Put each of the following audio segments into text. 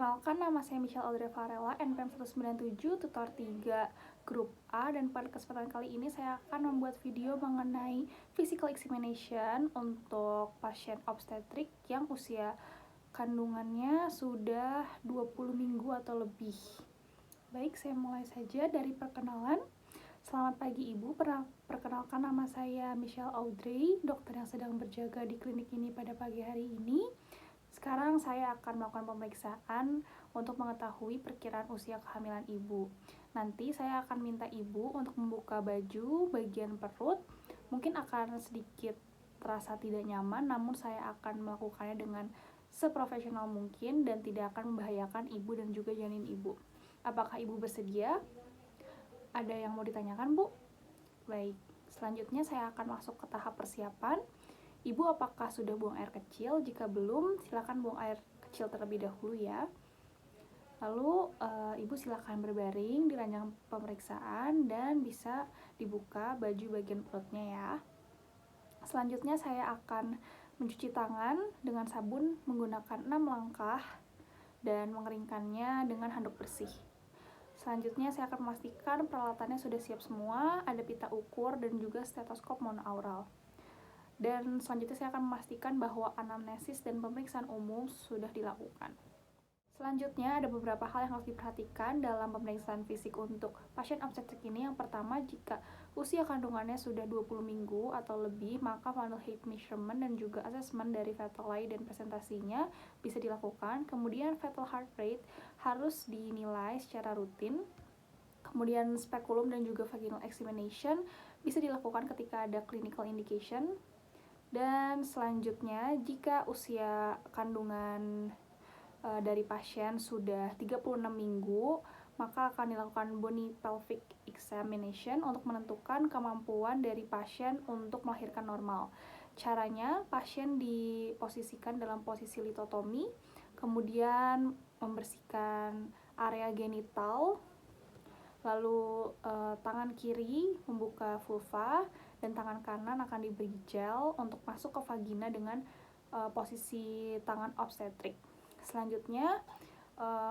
Perkenalkan, nama saya Michelle Audrey Varela, NPM 197, tutor 3, grup A, dan pada kesempatan kali ini saya akan membuat video mengenai physical examination untuk pasien obstetrik yang usia kandungannya sudah 20 minggu atau lebih. Baik, saya mulai saja dari perkenalan. Selamat pagi Ibu, perkenalkan nama saya Michelle Audrey, dokter yang sedang berjaga di klinik ini pada pagi hari ini. Sekarang saya akan melakukan pemeriksaan untuk mengetahui perkiraan usia kehamilan ibu. Nanti saya akan minta ibu untuk membuka baju bagian perut. Mungkin akan sedikit terasa tidak nyaman, namun saya akan melakukannya dengan seprofesional mungkin dan tidak akan membahayakan ibu dan juga janin ibu. Apakah ibu bersedia? Ada yang mau ditanyakan, Bu? Baik, selanjutnya saya akan masuk ke tahap persiapan. Ibu apakah sudah buang air kecil? Jika belum, silakan buang air kecil terlebih dahulu ya. Lalu ibu silakan berbaring di ranjang pemeriksaan dan bisa dibuka baju bagian perutnya ya. Selanjutnya saya akan mencuci tangan dengan sabun menggunakan 6 langkah dan mengeringkannya dengan handuk bersih. Selanjutnya saya akan memastikan peralatannya sudah siap semua, ada pita ukur dan juga stetoskop monoaural. Dan selanjutnya saya akan memastikan bahwa anamnesis dan pemeriksaan umum sudah dilakukan. Selanjutnya ada beberapa hal yang harus diperhatikan dalam pemeriksaan fisik untuk pasien obstetrik ini. Yang pertama, jika usia kandungannya sudah 20 minggu atau lebih, maka final height measurement dan juga assessment dari fetal weight dan presentasinya bisa dilakukan. Kemudian fetal heart rate harus dinilai secara rutin. Kemudian speculum dan juga vaginal examination bisa dilakukan ketika ada clinical indication. Dan selanjutnya, jika usia kandungan dari pasien sudah 36 minggu, maka akan dilakukan bony pelvic examination untuk menentukan kemampuan dari pasien untuk melahirkan normal. Caranya, pasien diposisikan dalam posisi litotomi, kemudian membersihkan area genital, lalu tangan kiri membuka vulva, dan tangan kanan akan diberi gel untuk masuk ke vagina dengan posisi tangan obstetrik. Selanjutnya,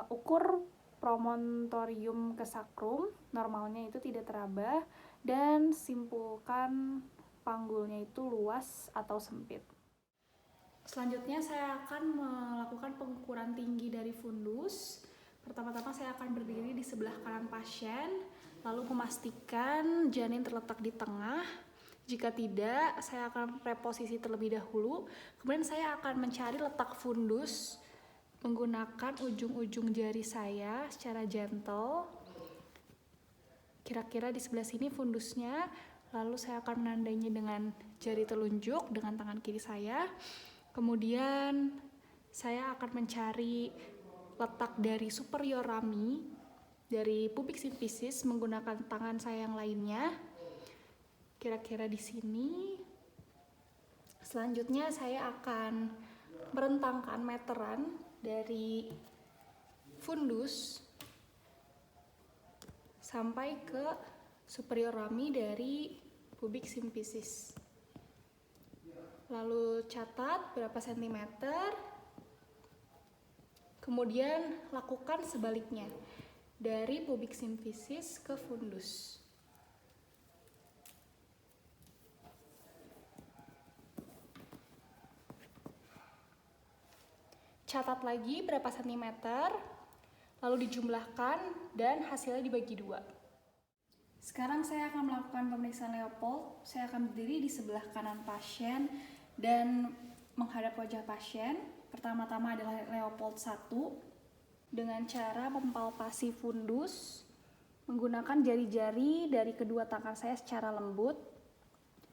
ukur promontorium ke sacrum, normalnya itu tidak teraba, dan simpulkan panggulnya itu luas atau sempit. Selanjutnya saya akan melakukan pengukuran tinggi dari fundus. Pertama-tama saya akan berdiri di sebelah kanan pasien, lalu memastikan janin terletak di tengah. Jika tidak, saya akan reposisi terlebih dahulu. Kemudian saya akan mencari letak fundus menggunakan ujung-ujung jari saya secara gentle. Kira-kira di sebelah sini fundusnya. Lalu saya akan menandainya dengan jari telunjuk dengan tangan kiri saya. Kemudian saya akan mencari letak dari superior rami dari pubic symphysis menggunakan tangan saya yang lainnya. Kira-kira di sini. Selanjutnya saya akan merentangkan meteran dari fundus sampai ke superior rami dari pubic symphysis. Lalu catat berapa sentimeter. Kemudian lakukan sebaliknya dari pubic symphysis ke fundus. Catat lagi berapa sentimeter, lalu dijumlahkan dan hasilnya dibagi 2. Sekarang saya akan melakukan pemeriksaan Leopold. Saya akan berdiri di sebelah kanan pasien dan menghadap wajah pasien. Pertama-tama adalah Leopold 1 dengan cara mempalpasi fundus menggunakan jari-jari dari kedua tangan saya secara lembut.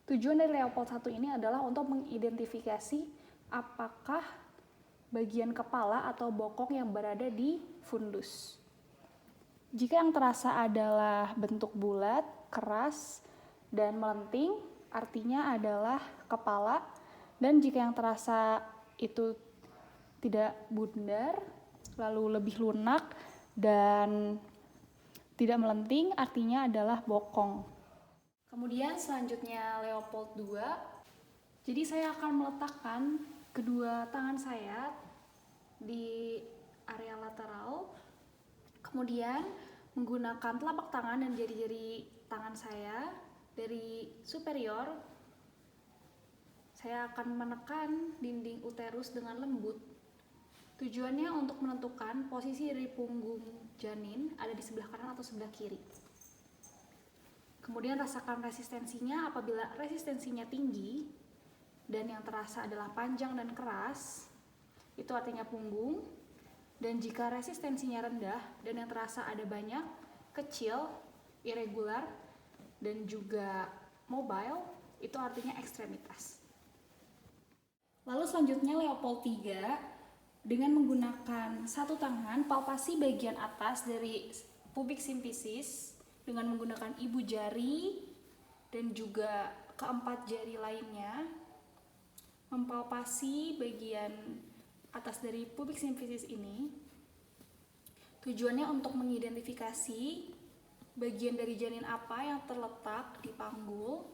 Tujuan dari Leopold 1 ini adalah untuk mengidentifikasi apakah bagian kepala atau bokong yang berada di fundus. Jika yang terasa adalah bentuk bulat, keras, dan melenting, artinya adalah kepala. Dan jika yang terasa itu tidak bundar, lalu lebih lunak dan tidak melenting, artinya adalah bokong. Kemudian selanjutnya Leopold 2. Jadi saya akan meletakkan kedua tangan saya di area lateral Kemudian menggunakan telapak tangan dan jari-jari tangan saya dari superior, saya akan menekan dinding uterus dengan lembut. Tujuannya untuk menentukan posisi dari punggung janin ada di sebelah kanan atau sebelah kiri. Kemudian rasakan resistensinya. Apabila resistensinya tinggi dan yang terasa adalah panjang dan keras, itu artinya punggung. Dan jika resistensinya rendah dan yang terasa ada banyak, kecil, irregular, dan juga mobile, itu artinya ekstremitas. Lalu selanjutnya Leopold 3 dengan menggunakan satu tangan palpasi bagian atas dari pubic symphysis dengan menggunakan ibu jari dan juga keempat jari lainnya, mempalpasi bagian atas dari pubic symphysis ini. Tujuannya untuk mengidentifikasi bagian dari janin apa yang terletak di panggul,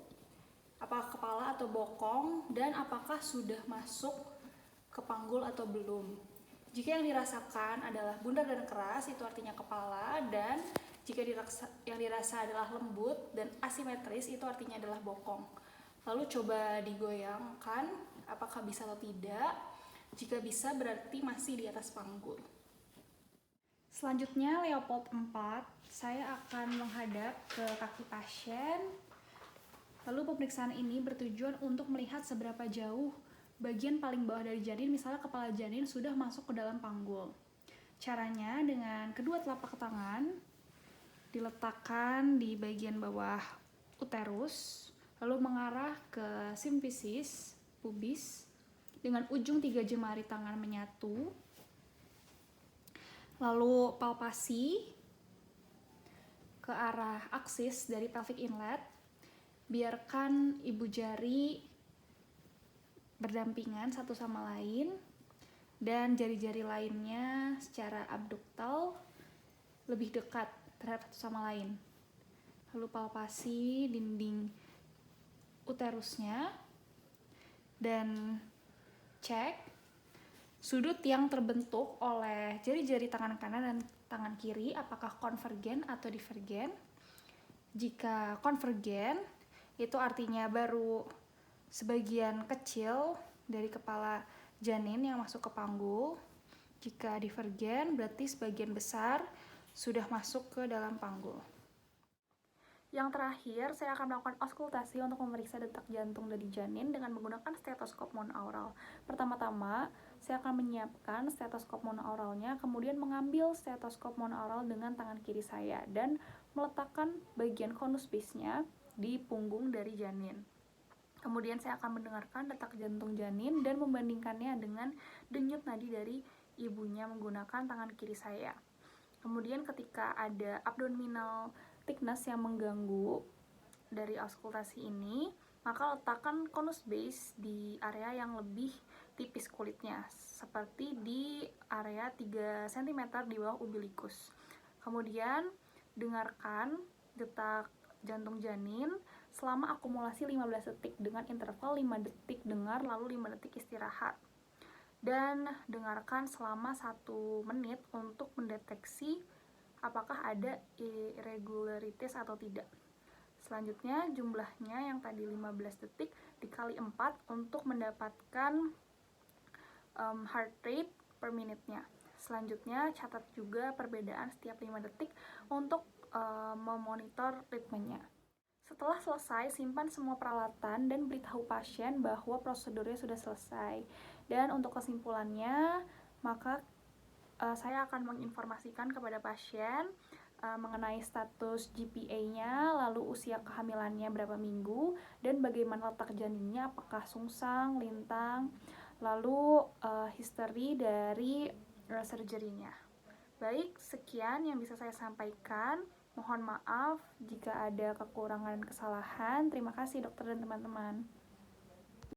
apakah kepala atau bokong, dan apakah sudah masuk ke panggul atau belum. Jika yang dirasakan adalah bundar dan keras, itu artinya kepala, dan jika yang dirasa adalah lembut dan asimetris, itu artinya adalah bokong. Lalu coba digoyangkan, apakah bisa atau tidak. Jika bisa, berarti masih di atas panggul. Selanjutnya Leopold 4, saya akan menghadap ke kaki pasien. Lalu pemeriksaan ini bertujuan untuk melihat seberapa jauh bagian paling bawah dari janin, misalnya kepala janin, sudah masuk ke dalam panggul. Caranya dengan kedua telapak tangan diletakkan di bagian bawah uterus, lalu mengarah ke symphysis, pubis, dengan ujung 3 jemari tangan menyatu. Lalu palpasi ke arah aksis dari pelvic inlet. Biarkan ibu jari berdampingan satu sama lain dan jari-jari lainnya secara abduktal lebih dekat terhadap satu sama lain. Lalu palpasi dinding uterusnya dan cek sudut yang terbentuk oleh jari-jari tangan kanan dan tangan kiri apakah konvergen atau divergen. Jika konvergen, itu artinya baru sebagian kecil dari kepala janin yang masuk ke panggul. Jika divergen, berarti sebagian besar sudah masuk ke dalam panggul. Yang terakhir, saya akan melakukan auskultasi untuk memeriksa detak jantung dari janin dengan menggunakan stetoskop monaural. Pertama-tama, saya akan menyiapkan stetoskop monoauralnya, kemudian mengambil stetoskop monaural dengan tangan kiri saya dan meletakkan bagian conus base-nya di punggung dari janin. Kemudian saya akan mendengarkan detak jantung janin dan membandingkannya dengan denyut nadi dari ibunya menggunakan tangan kiri saya. Kemudian ketika ada abdominal thickness yang mengganggu dari auskultasi ini, maka letakkan conus base di area yang lebih tipis kulitnya, seperti di area 3 cm di bawah umbilikus. Kemudian dengarkan detak jantung janin selama akumulasi 15 detik dengan interval 5 detik dengar lalu 5 detik istirahat. Dan dengarkan selama 1 menit untuk mendeteksi apakah ada irregularities atau tidak. Selanjutnya jumlahnya yang tadi 15 detik dikali 4 untuk mendapatkan heart rate per minute-nya. Selanjutnya catat juga perbedaan setiap 5 detik untuk memonitor ritmenya. Setelah selesai, simpan semua peralatan dan beritahu pasien bahwa prosedurnya sudah selesai. Dan untuk kesimpulannya, maka saya akan menginformasikan kepada pasien mengenai status GPA-nya, lalu usia kehamilannya berapa minggu, dan bagaimana letak janinnya, apakah sungsang, lintang, lalu history dari surgery-nya. Baik, sekian yang bisa saya sampaikan. Mohon maaf jika ada kekurangan dan kesalahan. Terima kasih dokter dan teman-teman.